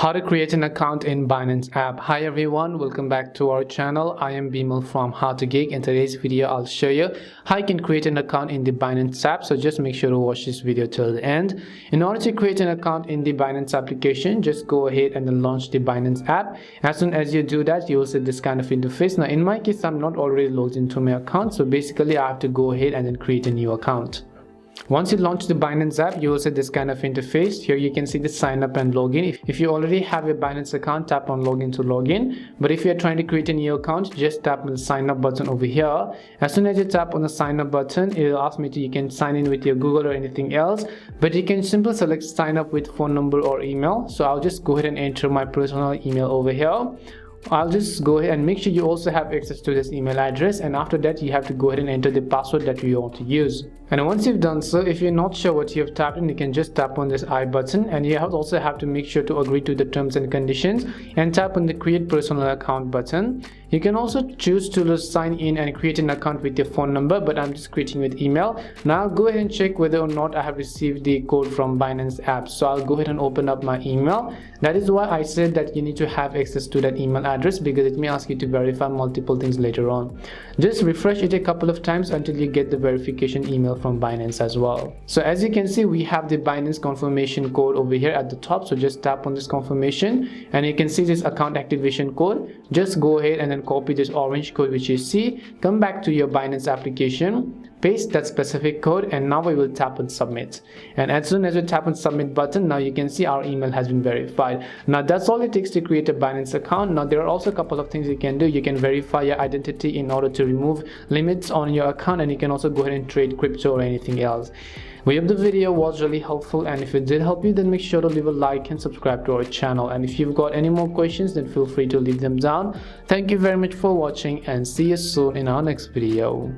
How to create an account in Binance app. Hi everyone, welcome back to our channel. I am Bimal from How to Geek. In today's video I'll show you how you can create an account in the Binance app, so just make sure to watch this video till the end. In order to create an account in the Binance application, just go ahead and then launch the Binance app. As soon as you do that, you will see this kind of interface. Now in my case, I'm not already logged into my account, so basically I have to go ahead and then create a new account. Once you launch the Binance app, you will see this kind of interface. Here you can see the sign up and login. If you already have a Binance account, tap on login to login. But if you're trying to create a new account, just tap on the sign up button over here. As soon as you tap on the sign up button, it will ask me to, you can sign in with your Google or anything else, but you can simply select sign up with phone number or email. So I'll just go ahead and enter my personal email over here. I'll just go ahead and make sure you also have access to this email address, and after that you have to go ahead and enter the password that you want to use. And once you've done so, if you're not sure what you've tapped in, you can just tap on this I button, and you also have to make sure to agree to the terms and conditions and tap on the create personal account button. You can also choose to sign in and create an account with your phone number, but I'm just creating with email. Now I'll go ahead and check whether or not I have received the code from Binance app. So I'll go ahead and open up my email. That is why I said that you need to have access to that email address, because it may ask you to verify multiple things later on. Just refresh it a couple of times until you get the verification email from Binance as well. So as you can see, we have the Binance confirmation code over here at the top. So just tap on this confirmation and you can see this account activation code. Just go ahead and then copy this orange code which you see, come back to your Binance application, paste that specific code, and now we will tap on submit. And as soon as we tap on submit button, now you can see our email has been verified. Now that's all it takes to create a Binance account. Now there are also a couple of things you can do. You can verify your identity in order to remove limits on your account, and you can also go ahead and trade crypto or anything else. We hope the video was really helpful, and if it did help you, then make sure to leave a like and subscribe to our channel. And if you've got any more questions, then feel free to leave them down. Thank you very much for watching, and see you soon in our next video.